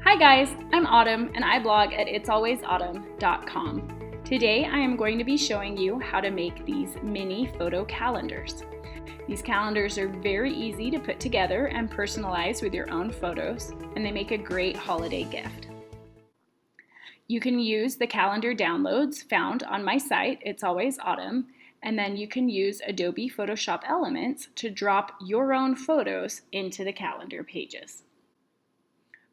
Hi guys, I'm Autumn and I blog at itsalwaysautumn.com. Today I am going to be showing you how to make these mini photo calendars. These calendars are very easy to put together and personalize with your own photos, and they make a great holiday gift. You can use the calendar downloads found on my site, It's Always Autumn, and then you can use Adobe Photoshop Elements to drop your own photos into the calendar pages.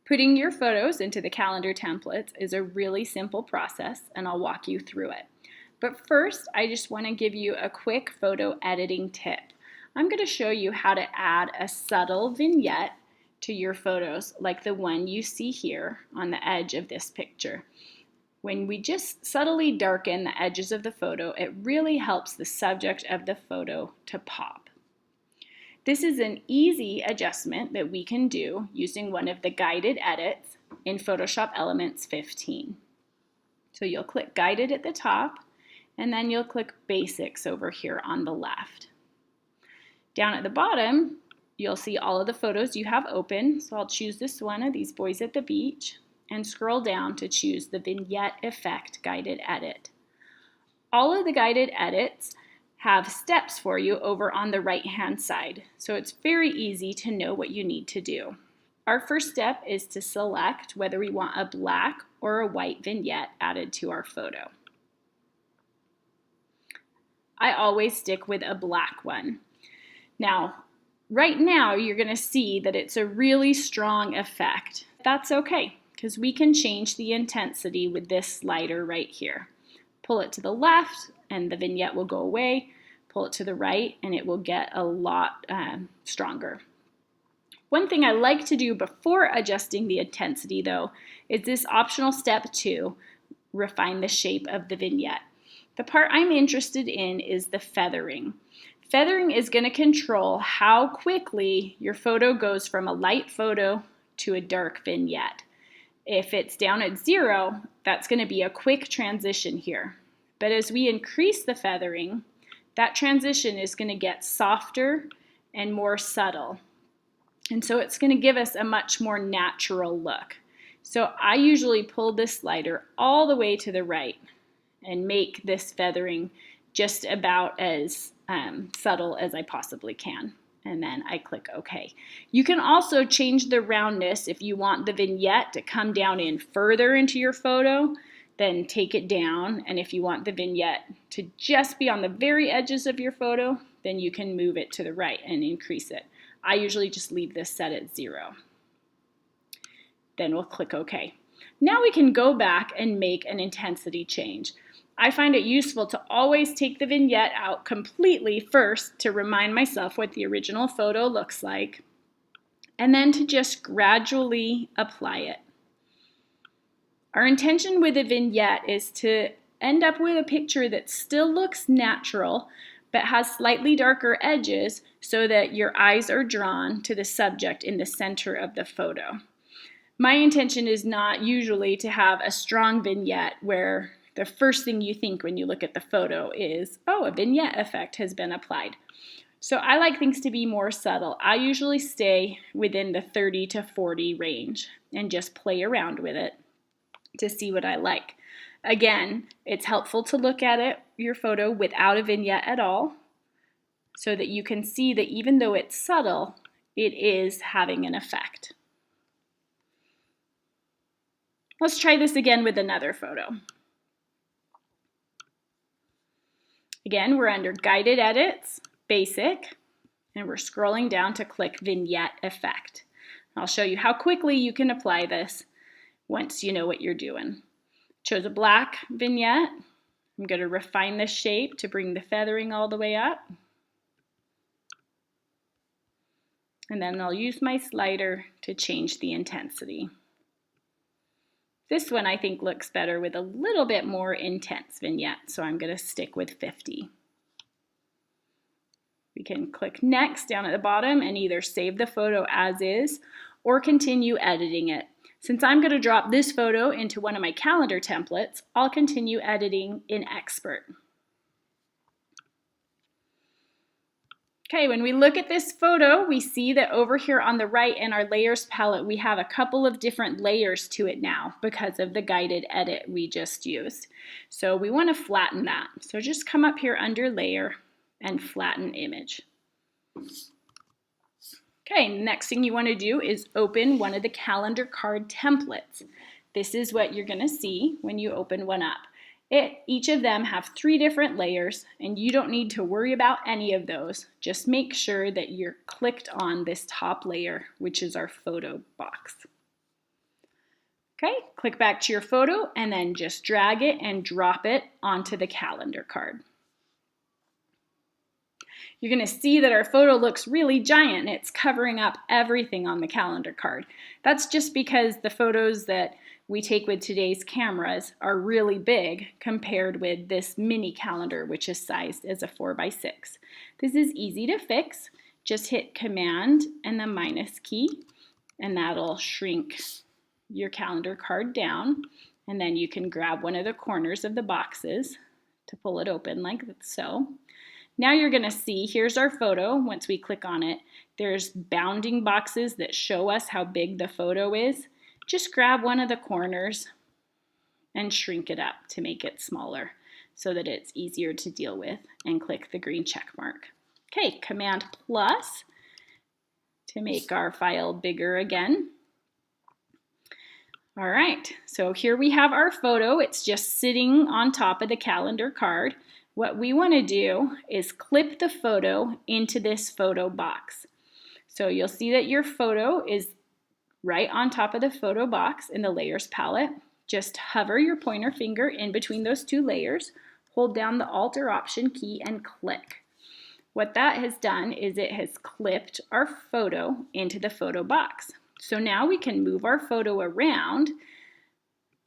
Putting your photos into the calendar templates is a really simple process, and I'll walk you through it. But first, I just want to give you a quick photo editing tip. I'm going to show you how to add a subtle vignette to your photos, like the one you see here on the edge of this picture. When we just subtly darken the edges of the photo, it really helps the subject of the photo to pop. This is an easy adjustment that we can do using one of the guided edits in Photoshop Elements 15. So you'll click Guided at the top, and then you'll click Basics over here on the left. Down at the bottom, you'll see all of the photos you have open. So I'll choose this one of these boys at the beach and scroll down to choose the Vignette Effect Guided Edit. All of the guided edits have steps for you over on the right-hand side, so it's very easy to know what you need to do. Our first step is to select whether we want a black or a white vignette added to our photo. I always stick with a black one. Now, right now you're going to see that it's a really strong effect. That's okay, because we can change the intensity with this slider right here. Pull it to the left and the vignette will go away. Pull it to the right and it will get a lot stronger. One thing I like to do before adjusting the intensity though is this optional step 2, refine the shape of the vignette. The part I'm interested in is the feathering. Feathering is going to control how quickly your photo goes from a light photo to a dark vignette. If it's down at 0, that's going to be a quick transition here. But as we increase the feathering, that transition is going to get softer and more subtle. And so it's going to give us a much more natural look. So I usually pull this slider all the way to the right and make this feathering just about as subtle as I possibly can. And then I click OK. You can also change the roundness if you want the vignette to come down in further into your photo. Then take it down, and if you want the vignette to just be on the very edges of your photo, then you can move it to the right and increase it. I usually just leave this set at 0. Then we'll click OK. Now we can go back and make an intensity change. I find it useful to always take the vignette out completely first to remind myself what the original photo looks like, and then to just gradually apply it. Our intention with a vignette is to end up with a picture that still looks natural but has slightly darker edges so that your eyes are drawn to the subject in the center of the photo. My intention is not usually to have a strong vignette where the first thing you think when you look at the photo is, oh, a vignette effect has been applied. So I like things to be more subtle. I usually stay within the 30 to 40 range and just play around with it to see what I like. Again, it's helpful to look at your photo without a vignette at all so that you can see that even though it's subtle, it is having an effect. Let's try this again with another photo. Again, we're under Guided Edits, Basic, and we're scrolling down to click Vignette Effect. I'll show you how quickly you can apply this once you know what you're doing. Chose a black vignette. I'm going to refine the shape to bring the feathering all the way up. And then I'll use my slider to change the intensity. This one I think looks better with a little bit more intense vignette, so I'm going to stick with 50. We can click Next down at the bottom and either save the photo as is or continue editing it. Since I'm going to drop this photo into one of my calendar templates, I'll continue editing in Expert. Okay, when we look at this photo, we see that over here on the right in our layers palette, we have a couple of different layers to it now because of the guided edit we just used. So we want to flatten that. So just come up here under layer and flatten image. Okay, next thing you want to do is open one of the calendar card templates. This is what you're going to see when you open one up. Each of them have 3 different layers, and you don't need to worry about any of those. Just make sure that you're clicked on this top layer, which is our photo box. Okay, click back to your photo and then just drag it and drop it onto the calendar card. You're going to see that our photo looks really giant. It's covering up everything on the calendar card. That's just because the photos that we take with today's cameras are really big compared with this mini calendar, which is sized as a 4x6. This is easy to fix. Just hit Command and the minus key, and that'll shrink your calendar card down. And then you can grab one of the corners of the boxes to pull it open like so. Now you're going to see, here's our photo. Once we click on it, there's bounding boxes that show us how big the photo is. Just grab one of the corners and shrink it up to make it smaller so that it's easier to deal with, and click the green check mark. Okay, Command plus to make our file bigger again. All right, so here we have our photo. It's just sitting on top of the calendar card. What we want to do is clip the photo into this photo box. So you'll see that your photo is right on top of the photo box in the layers palette. Just hover your pointer finger in between those 2 layers, hold down the Alt or Option key and click. What that has done is it has clipped our photo into the photo box. So now we can move our photo around,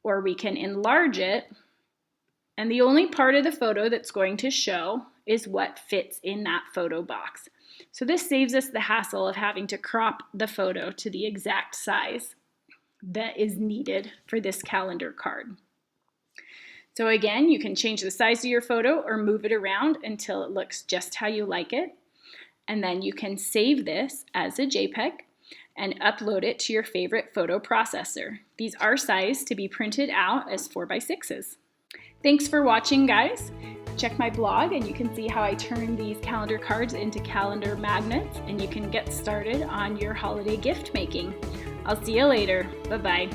or we can enlarge it, and the only part of the photo that's going to show is what fits in that photo box. So this saves us the hassle of having to crop the photo to the exact size that is needed for this calendar card. So again, you can change the size of your photo or move it around until it looks just how you like it. And then you can save this as a JPEG and upload it to your favorite photo processor. These are sized to be printed out as 4x6s. Thanks for watching, guys. Check my blog and you can see how I turn these calendar cards into calendar magnets, and you can get started on your holiday gift making. I'll see you later. Bye-bye.